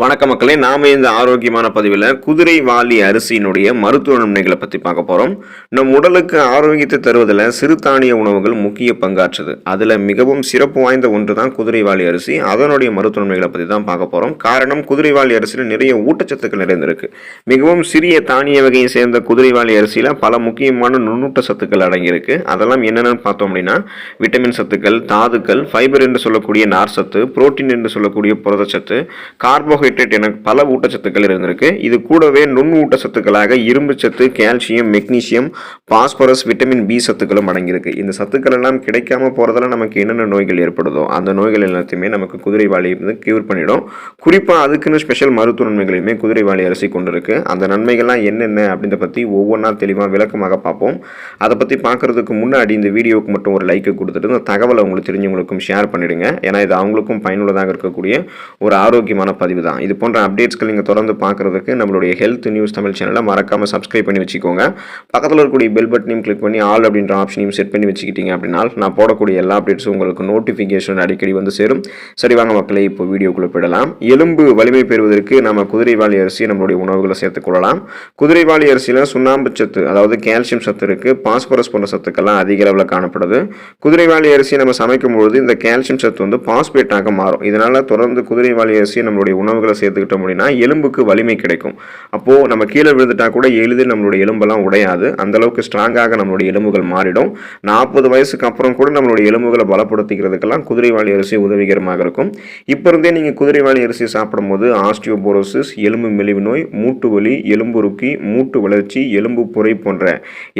வணக்க மக்களே, நாம இந்த ஆரோக்கியமான பதிவில் குதிரைவாலி அரிசியினுடைய மருத்துவ நன்மைகளை பற்றி பார்க்க போகிறோம். நம் உடலுக்கு ஆரோக்கியத்தை தருவதில் சிறுதானிய உணவுகள் முக்கிய பங்காற்றுது. அதில் மிகவும் சிறப்பு வாய்ந்த ஒன்று தான் குதிரைவாலி அரிசி. அதனுடைய மருத்துவ நன்மைகளை பற்றி தான் பார்க்க போகிறோம். காரணம், குதிரைவாலி அரிசியில் நிறைய ஊட்டச்சத்துக்கள் நிறைந்திருக்கு. மிகவும் சிறிய தானிய வகையை சேர்ந்த குதிரைவாலி அரிசியில் பல முக்கியமான நுண்ணூட்ட சத்துக்கள் அடங்கியிருக்கு. அதெல்லாம் என்னென்னு பார்த்தோம் அப்படின்னா, விட்டமின் சத்துக்கள், தாதுக்கள், ஃபைபர் என்று சொல்லக்கூடிய நார் சத்து, புரோட்டீன் என்று சொல்லக்கூடிய புரதச்சத்து, கார்போஹைட்ரேட் என பல ஊட்டச்சத்துக்கள் இருந்திருக்கு. இது கூடவே நுண் ஊட்டச்சத்துக்களாக இரும்பு சத்து, calcium, magnesium, phosphorus, vitamin B சத்துக்களும் அடங்கியிருக்கு. இந்த சத்துக்கள் எல்லாம் கிடைக்காம போறதால நமக்கு என்னென்ன நோய்கள் ஏற்படுதோ அந்த நோய்கள் எல்லாத்தையுமே நமக்கு குதிரைவாலி வந்து கியூர் பண்ணிடும். குறிப்பா அதுக்குன்னு ஸ்பெஷல் மருத்துவ நன்மைகளையுமே குதிரைவாலி அரிசி கொண்டிருக்கு. அந்த நன்மைகள்லாம் என்னென்ன அப்படின்றத பத்தி ஒவ்வொன்றா தெளிவாக விளக்கமாக பார்ப்போம். அதை பத்தி பார்க்கறதுக்கு முன்னாடி இந்த வீடியோவுக்கு மட்டும் ஒரு லைக் கொடுத்துட்டு இந்த தகவலை உங்களுக்கு தெரிஞ்சவங்களுக்கும் ஷேர் பண்ணிடுங்க. ஏன்னா இது அவங்களுக்கும் பயனுள்ளதாக இருக்கக்கூடிய ஒரு ஆரோக்கியமான பதிவு தான். இது போன்ற அப்டேட்ஸ்கள் நீங்கள் தொடர்ந்து பார்க்குறதுக்கு நம்மளுடைய ஹெல்த் நியூஸ் தமிழ் சேனலை மறக்காமல் சப்ஸ்கிரைப் பண்ணி வச்சுக்கோங்க. பக்கத்தில் இருக்கக்கூடிய பெல் பட்டனையும் கிளிக் பண்ணி ஆல் அப்படின்ற ஆப்ஷனையும் செட் பண்ணி வச்சுக்கிட்டீங்க அப்படின்னா நான் போடக்கூடிய எல்லா அப்டேட்ஸும் உங்களுக்கு நோட்டிஃபிகேஷன் அடிக்கடி வந்து சேரும். சரி வாங்க மக்களே, இப்போ வீடியோக்குள்ளே போயிடலாம். எலும்பு வலிமை பெறுவதற்கு நம்ம குதிரைவாலி அரிசி நம்மளுடைய உணவுகளை சேர்த்துக்கொள்ளலாம். குதிரைவாலி அரிசியில் சுண்ணாம்பு சத்து, அதாவது கால்சியம் சத்து இருக்குது. பாஸ்பரஸ் போன்ற சத்துக்கள்லாம் அதிக அளவில் காணப்படுது. குதிரைவாலி அரிசி நம்ம சமைக்கும் பொழுது இந்த கால்சியம் சத்து வந்து பாஸ்பேட்டாக மாறும். இதனால் தொடர்ந்து குதிரைவாலி அரிசி நம்மளுடைய உணவுகளை சேர்த்துக்கிட்டோம் அப்படின்னா எலும்புக்கு வலிமை கிடைக்கும். அப்போ நம்ம கீழே விழுந்துட்டா கூட எளிதில் நம்மளுடைய எலும்பெல்லாம் உடையாது. அந்த அளவுக்கு ஸ்ட்ராங்காக நம்மளுடைய எலும்புகள் மாறிடும். 40 வயசுக்கு அப்புறம் கூட நம்மளுடைய எலும்புகளை பலப்படுத்திக்கிறதுக்கெல்லாம் குதிரைவாலி அரிசி உதவிகரமாக இருக்கும். இப்போ இருந்தே நீங்கள் குதிரைவாலி அரிசி சாப்பிடும்போது ஆஸ்டியோபோரோசிஸ், எலும்பு மெலிவு நோய், மூட்டு வலி, எலும்புருக்கி, மூட்டு வளர்ச்சி, எலும்பு புரை போன்ற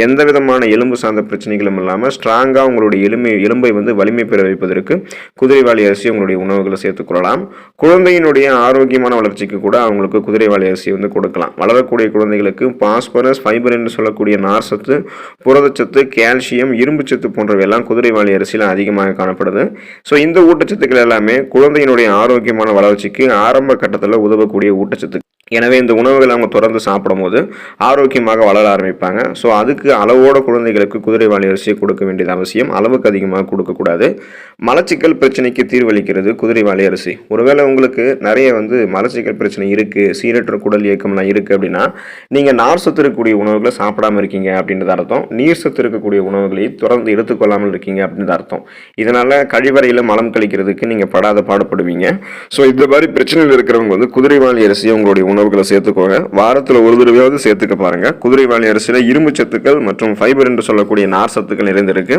எந்த விதமான எலும்பு சார்ந்த பிரச்சனைகளும் இல்லாமல் ஸ்ட்ராங்காக உங்களுடைய எலும்பை வந்து வலிமை பெற வைப்பதற்கு குதிரைவாலி அரிசி உங்களுடைய உணவுகளை சேர்த்துக்கொள்ளலாம். குழந்தையினுடைய ஆரோக்கியமான வளர்ச்சிக்கு கூட அவங்களுக்கு குதிரைவாலி அரிசி வந்து கொடுக்கலாம். வளரக்கூடிய குழந்தைகளுக்கு பாஸ்பரஸ், ஃபைபர் என்று சொல்லக்கூடிய நார் சத்து, புரதச்சத்து, கால்சியம், இரும்பு சத்து போன்றவையெல்லாம் குதிரைவாலி அரிசியில் அதிகமாக காணப்படுது. ஸோ இந்த ஊட்டச்சத்துக்கள் எல்லாமே குழந்தையினுடைய ஆரோக்கியமான வளர்ச்சிக்கு ஆரம்ப கட்டத்தில் உதவக்கூடிய ஊட்டச்சத்து. எனவே இந்த உணவுகளை அவங்க தொடர்ந்து சாப்பிடும்போது ஆரோக்கியமாக வளர ஆரம்பிப்பாங்க. ஸோ அதுக்கு அளவோட குழந்தைகளுக்கு குதிரைவாலி அரிசியை கொடுக்க வேண்டியது அவசியம். அளவுக்கு அதிகமாக கொடுக்கக்கூடாது. மலச்சிக்கல் பிரச்சனைக்கு தீர்வளிக்கிறது குதிரைவாலி அரிசி. ஒருவேளை உங்களுக்கு நிறைய மலச்சிக்கல் பிரச்சனை இருக்குது, சீரற்ற குடல் இயக்கம்லாம் இருக்குது அப்படின்னா நீங்கள் நார் சத்து இருக்கக்கூடிய உணவுகளை சாப்பிடாமல் இருக்கீங்க அப்படின்றது அர்த்தம். நீர் சத்து இருக்கக்கூடிய உணவுகளை தொடர்ந்து எடுத்துக்கொள்ளாமல் இருக்கீங்க அப்படின்றது அர்த்தம். இதனால் கழிவறையில் மலம் கழிக்கிறதுக்கு நீங்கள் படாத பாடுபடுவீங்க. ஸோ இந்த மாதிரி பிரச்சனைகள் இருக்கிறவங்க குதிரைவாலி அரிசியை உங்களுடைய உணவுகளை சேர்த்துக்கோங்க. வாரத்தில் ஒரு தடவையாவது சேர்த்துக்க பாருங்க. குதிரைவாலி அரிசியில் இரும்பு சத்துக்கள் மற்றும் ஃபைபர் என்று சொல்லக்கூடிய நார் சத்துக்கள் நிறைந்திருக்கு.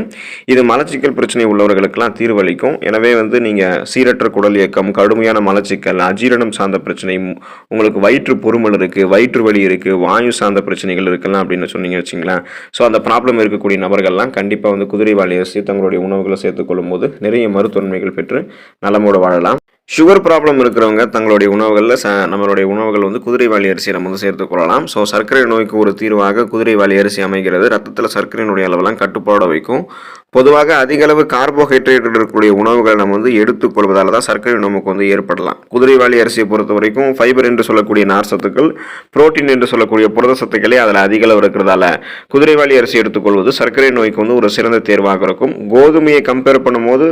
இது மலச்சிக்கல் பிரச்சனை உள்ளவர்களுக்கெல்லாம் தீர்வளிக்கும். எனவே நீங்கள் சீரற்ற குடல் இயக்கம், கடுமையான மலச்சிக்கல், அஜீரணம் சார்ந்த பிரச்சனை, உங்களுக்கு வயிற்று பொறுமல் இருக்குது, வயிற்று வலி இருக்குது, வாயு சார்ந்த பிரச்சனைகள் இருக்கலாம் அப்படின்னு சொன்னீங்க வச்சிங்களேன். ஸோ அந்த ப்ராப்ளம் இருக்கக்கூடிய நபர்கள்லாம் கண்டிப்பாக குதிரைவாலி அரிசி தங்களுடைய உணவுகளை சேர்த்துக்கொள்ளும் போது நிறைய மருத்துவன்மைகள் பெற்று நலமோடு வாழலாம். சுகர் ப்ராப்ளம் இருக்கிறவங்க தங்களுடைய உணவுகளில் நம்மளுடைய உணவுகள் குதிரைவாலி அரிசியை நம்ம சேர்த்துக்கொள்ளலாம். ஸோ சர்க்கரை நோய்க்கு ஒரு தீர்வாக குதிரைவாலி அரிசி அமைகிறது. ரத்தத்தில் சர்க்கரையினுடைய அளவெல்லாம் கட்டுப்பாடு வைக்கும். பொதுவாக அதிக அளவு கார்போஹைட்ரேட் இருக்கக்கூடிய உணவுகளை நம்ம எடுத்துக்கொள்வதால் தான் சர்க்கரை நமக்கு ஏற்படலாம். குதிரைவாலி அரிசியை பொறுத்த வரைக்கும் ஃபைபர் என்று சொல்லக்கூடிய நார் சத்துக்கள், புரோட்டீன் என்று சொல்லக்கூடிய புரத சத்துக்களே அதில் அதிக அளவு இருக்கிறதால குதிரைவாலி அரிசி எடுத்துக்கொள்வது சர்க்கரை நோய்க்கு ஒரு சிறந்த தேர்வாக இருக்கும். கோதுமையை கம்பேர் பண்ணும்போது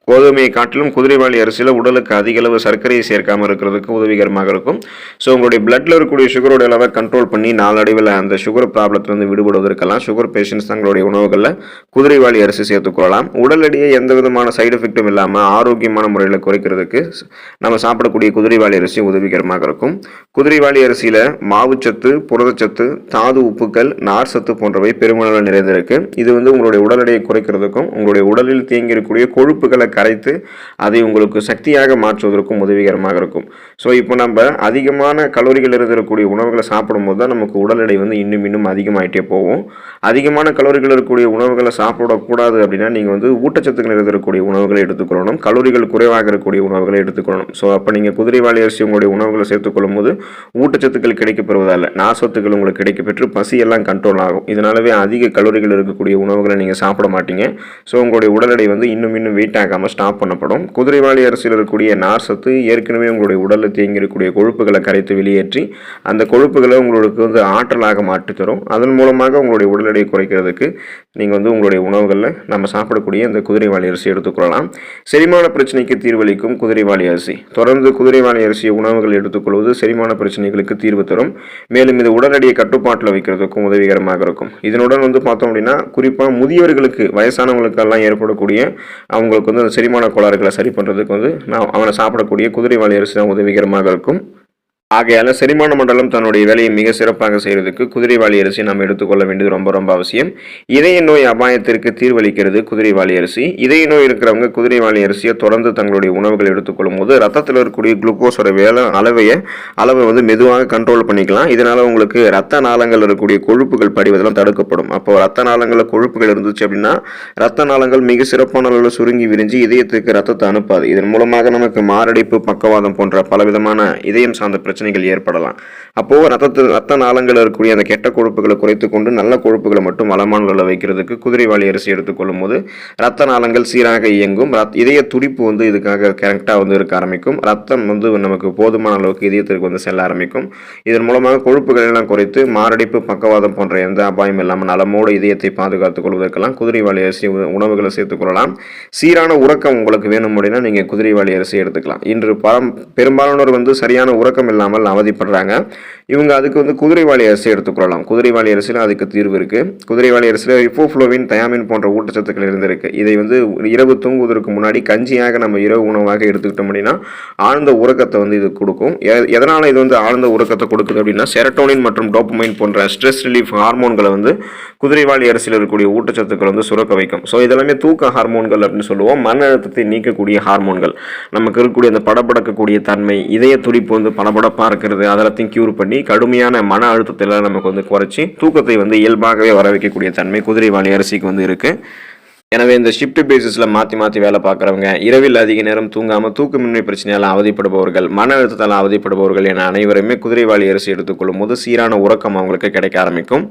கோதுமையை காட்டிலும் குதிரைவாலி அரிசியில் உடலுக்கு அதிக அளவு சர்க்கரையை சேர்க்காமல் இருக்கிறதுக்கு உதவிகரமாக இருக்கும். ஸோ உங்களுடைய பிளட்டில் இருக்கக்கூடிய சுகரோட அளவை கண்ட்ரோல் பண்ணி நாளடைவில் அந்த சுகர் ப்ராப்ளத்திலிருந்து விடுபடுவதற்கெல்லாம் சுகர் பேஷண்ட்ஸ் தங்களுடைய உணவுகளில் குதிரைவாலி அரிசி சேர்த்துக்கொள்ளலாம். உடல் எடையை எந்த விதமான சைடு எஃபெக்டும் இல்லாமல் ஆரோக்கியமான முறையில் குறைக்கிறதுக்கு நம்ம சாப்பிடக்கூடிய குதிரைவாலி அரிசி உதவிகரமாக இருக்கும். குதிரைவாலி அரிசியில் மாவுச்சத்து, புரதச்சத்து, தாது உப்புக்கள், நார் சத்து போன்றவை பெருமளவில் நிறைந்திருக்கு. இது உங்களுடைய உடல் எடையை குறைக்கிறதுக்கும் உங்களுடைய உடலில் தேங்கி இருக்கக்கூடிய கொழுப்புகளை கரைத்து அதை உங்களுக்கு சக்தியாக மாற்றுவதற்கும் உதவிகரமாக இருக்கும். ஸோ இப்போ நம்ம அதிகமான கலோரிகள் இருக்கக்கூடிய உணவுகளை சாப்பிடும்போது தான் நமக்கு உடல் எடை இன்னும் அதிகமாகிட்டே போகும். அதிகமான கலோரிகள் இருக்கக்கூடிய உணவுகளை சாப்பிடக்கூடாது அப்படின்னா நீங்கள் ஊட்டச்சத்துக்கள் இருக்கக்கூடிய உணவுகளை எடுத்துக்கொள்ளணும். கலோரிகள் குறைவாக இருக்கக்கூடிய உணவுகளை எடுத்துக்கொள்ளணும். ஸோ அப்போ நீங்கள் குதிரைவாலி அரிசி உங்களுடைய உணவுகளை சேர்த்துக்கொள்ளும் போது ஊட்டச்சத்துக்கள் கிடைக்கப்பெறுவதால் நார்சத்துக்கள் உங்களுக்கு கிடைக்கப்பெற்று பசியெல்லாம் கண்ட்ரோல் ஆகும். இதனாலவே அதிக கலோரிகள் இருக்கக்கூடிய உணவுகளை நீங்கள் சாப்பிட மாட்டீங்க. ஸோ உங்களுடைய உடல் எடை இன்னும் வெயிட் ஆகாமல் இல்லாமல் ஸ்டாப் பண்ணப்படும். குதிரைவாலி அரிசியில் இருக்கக்கூடிய நார் சத்து ஏற்கனவே உங்களுடைய உடலில் தேங்கி இருக்கக்கூடிய கொழுப்புகளை கரைத்து வெளியேற்றி அந்த கொழுப்புகளை உங்களுக்கு வந்து ஆற்றலாக மாற்றி தரும். அதன் மூலமாக உங்களுடைய உடல் எடையை குறைக்கிறதுக்கு நீங்கள் வந்து உங்களுடைய உணவுகளில் நம்ம சாப்பிடக்கூடிய இந்த குதிரைவாலி அரிசி எடுத்துக்கொள்ளலாம். செரிமான பிரச்சனைக்கு தீர்வளிக்கும் குதிரைவாலி அரிசி. தொடர்ந்து குதிரைவாலி அரிசி உணவுகள் எடுத்துக்கொள்வது செரிமான பிரச்சனைகளுக்கு தீர்வு தரும். மேலும் இது உடல் எடையை கட்டுப்பாட்டில் வைக்கிறதுக்கும் உதவிகரமாக இருக்கும். இதனுடன் வந்து பார்த்தோம் அப்படின்னா குறிப்பாக முதியவர்களுக்கு வயசானவங்களுக்கெல்லாம் ஏற்படக்கூடிய அவங்களுக்கு வந்து அந்த செரிமான கோளாறுகளை சரி பண்ணுறதுக்கு வந்து அவனை சாப்பிடக்கூடிய குதிரைவாலி அரிசி தான் உதவிகரமாக இருக்கும். ஆகையால் செரிமான மண்டலம் தன்னுடைய வேலையை மிக சிறப்பாக செய்கிறதுக்கு குதிரைவாலி அரிசி நம்ம எடுத்துக்கொள்ள வேண்டியது ரொம்ப ரொம்ப அவசியம். இதய நோய் அபாயத்திற்கு தீர்வளிக்கிறது குதிரைவாலி அரிசி. இதய நோய் இருக்கிறவங்க குதிரைவாலி அரிசியை தொடர்ந்து தங்களுடைய உணவுகள் எடுத்துக்கொள்ளும் போது ரத்தத்தில் இருக்கக்கூடிய குளுக்கோஸோட அளவை வந்து மெதுவாக கண்ட்ரோல் பண்ணிக்கலாம். இதனால் உங்களுக்கு ரத்த நாளங்கள் இருக்கக்கூடிய கொழுப்புகள் படிவதெல்லாம் தடுக்கப்படும். அப்போ ரத்த நாளங்களில் கொழுப்புகள் இருந்துச்சு அப்படின்னா ரத்த நாளங்கள் மிக சிறப்பான அளவில் சுருங்கி விரிஞ்சு இதயத்துக்கு ரத்தத்தை அனுப்பாது. இதன் மூலமாக நமக்கு மாரடைப்பு, பக்கவாதம் போன்ற பலவிதமான இதயம் சார்ந்த பிரச்சனைகள் ஏற்படலாம். அப்போ ரத்த நாளங்கள் இருக்கக்கூடிய அந்த கெட்ட கொழுப்புகளை குறைத்து கொண்டு நல்ல கொழுப்புகளை மட்டும் வளமான அளவில் வைக்கிறதுக்கு குதிரைவாலி அரிசி எடுத்துக்கொள்ளும் போது ரத்த நாளங்கள் சீராக இயங்கும். இதய துடிப்பு வந்து இதுக்காக கரெக்டாக வந்து இருக்க ஆரம்பிக்கும். ரத்தம் வந்து நமக்கு போதுமான அளவுக்கு இதயத்திற்கு வந்து செல்ல ஆரம்பிக்கும். இதன் மூலமாக கொழுப்புகளை எல்லாம் குறைத்து மாரடைப்பு, பக்கவாதம் போன்ற எந்த அபாயம் இல்லாமல் நலமோடு இதயத்தை பாதுகாத்துக் கொள்வதற்கெல்லாம் குதிரைவாலி அரிசி உணவுகளை சேர்த்துக்கொள்ளலாம். சீரான உறக்கம் உங்களுக்கு வேணும் அப்படின்னா நீங்கள் குதிரைவாலி அரிசி எடுத்துக்கலாம். இன்று பெரும்பாலானோர் வந்து சரியான உறக்கம் இல்லாமல் அவதிப்படுறாங்க. இவங்க அதுக்கு வந்து குதிரைவாலி அரிசி எடுத்துக்கொள்ளலாம். குதிரைவாலி அரிசியில் அதுக்கு தீர்வு இருக்கு. குதிரைவாலி அரிசியில் ரிபோஃப்ளோவின், தயாமின் போன்ற ஊட்டச்சத்துக்கள் இருந்திருக்கு. இதை வந்து இரவு தூங்குவதற்கு முன்னாடி கஞ்சியாக நம்ம இரவு உணவாக எடுத்துக்கிட்டோம் அப்படின்னா ஆழ்ந்த உறக்கத்தை வந்து இது கொடுக்கும். எதனால் இது வந்து ஆழ்ந்த உறக்கத்தை கொடுக்குது அப்படின்னா செரட்டோனின் மற்றும் டோபமைன் போன்ற ஸ்ட்ரெஸ் ரிலீஃப் ஹார்மோன்களை வந்து குதிரைவாலி அரிசியில் இருக்கக்கூடிய ஊட்டச்சத்துக்கள் வந்து சுரக்க வைக்கும். ஸோ இதெல்லாமே தூக்க ஹார்மோன்கள் அப்படின்னு சொல்லுவோம். மன அழுத்தத்தை நீக்கக்கூடிய ஹார்மோன்கள். நமக்கு இருக்கக்கூடிய அந்த படபடக்கக்கூடிய தன்மை, இதய துடிப்பு வந்து படபடப்பாக இருக்கிறது, அதெல்லாத்தையும் கியூர் பண்ணி கடுமையான மன அழுத்தத்தை நமக்கு வந்து குறைச்சி தூக்கத்தை வந்து இயல்பாகவே வர வைக்கக்கூடிய தன்மை குதிரைவாலி அரிசிக்கு வந்து இருக்கு. எனவே இந்த ஷிஃப்ட் பேசிஸில் மாற்றி வேலை பார்க்குறவங்க, இரவில் அதிக நேரம் தூங்காமல் தூக்கமின்மை பிரச்சனையால் அவதிப்படுபவர்கள், மன அழுத்தத்தால் அவதிப்படுபவர்கள் என அனைவருமே குதிரைவாலி அரிசி எடுத்துக்கொள்ளும் போது சீரான உறக்கம் அவங்களுக்கு கிடைக்க ஆரம்பிக்கும்.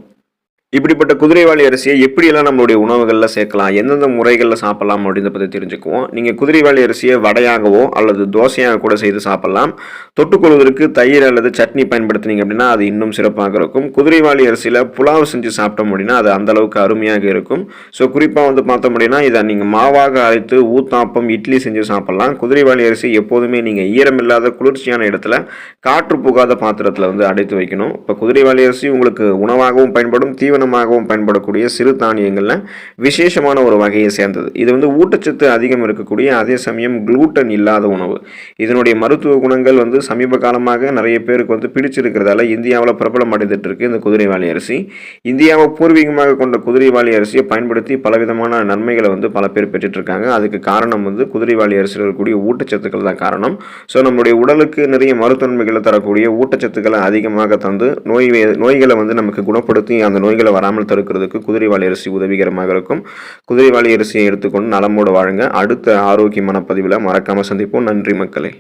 இப்படிப்பட்ட குதிரைவாலி அரிசியை எப்படியெல்லாம் நம்மளுடைய உணவுகளில் சேர்க்கலாம், எந்தெந்த முறைகளில் சாப்பிடலாம் அப்படின்றத பற்றி தெரிஞ்சுக்குவோம். நீங்கள் குதிரைவாலி அரிசியை வடையாகவோ அல்லது தோசையாக கூட செய்து சாப்பிடலாம். தொட்டுக்கொள்வதற்கு தயிர் அல்லது சட்னி பயன்படுத்தினீங்க அப்படின்னா அது இன்னும் சிறப்பாக இருக்கும். குதிரைவாலி அரிசியில் புலாவ் செஞ்சு சாப்பிட்டோம் அப்படின்னா அது அந்தளவுக்கு அருமையாக இருக்கும். ஸோ குறிப்பாக வந்து பார்த்தோம் அப்படின்னா இதை நீங்கள் மாவாக அரைத்து ஊத்தாப்பம், இட்லி செஞ்சு சாப்பிடலாம். குதிரைவாலி அரிசி எப்போதுமே நீங்கள் ஈரமில்லாத குளிர்ச்சியான இடத்துல காற்று புகாத பாத்திரத்தில் வந்து அடைத்து வைக்கணும். இப்போ குதிரைவாலி அரிசி உங்களுக்கு உணவாகவும் பயன்படும், தீவனமாகவும் பயன்படக்கூடிய சிறு தானியங்களில் விசேஷமான ஒரு வகையை சேர்ந்தது. இது வந்து ஊட்டச்சத்து அதிகம் இருக்கக்கூடிய, அதே சமயம் குளூட்டன் இல்லாத உணவு. இதனுடைய மருத்துவ குணங்கள் வந்து சமீப காலமாக நிறைய பேருக்கு வந்து பிடிச்சிருக்கிறதால இந்தியாவில் பிரபலம் அடைந்துட்டு இருக்கு இந்த குதிரைவாலி அரிசி. இந்தியாவை பூர்வீகமாக கொண்ட குதிரைவாலி அரிசியை பயன்படுத்தி பலவிதமான நன்மைகளை வந்து பல பேர் பெற்றுட்டு இருக்காங்க. அதுக்கு காரணம் வந்து குதிரைவாலி அரிசியில் இருக்கக்கூடிய ஊட்டச்சத்துக்கள் தான் காரணம். ஸோ நம்மளுடைய உடலுக்கு நிறைய மருத்துவ நன்மைகளை தரக்கூடிய ஊட்டச்சத்துக்களை அதிகமாக தந்து நோய்களை வந்து நமக்கு குணப்படுத்தி அந்த நோய்களை வராமல் தடுக்கிறதுக்கு குதிரைவாலி அரிசி உதவிகரமாக இருக்கும். குதிரைவாலி அரிசியை எடுத்துக்கொண்டு நலமோடு வாழுங்க. அடுத்த ஆரோக்கியமான பதிவில் மறக்காமல் சந்திப்போம். நன்றி மக்களே.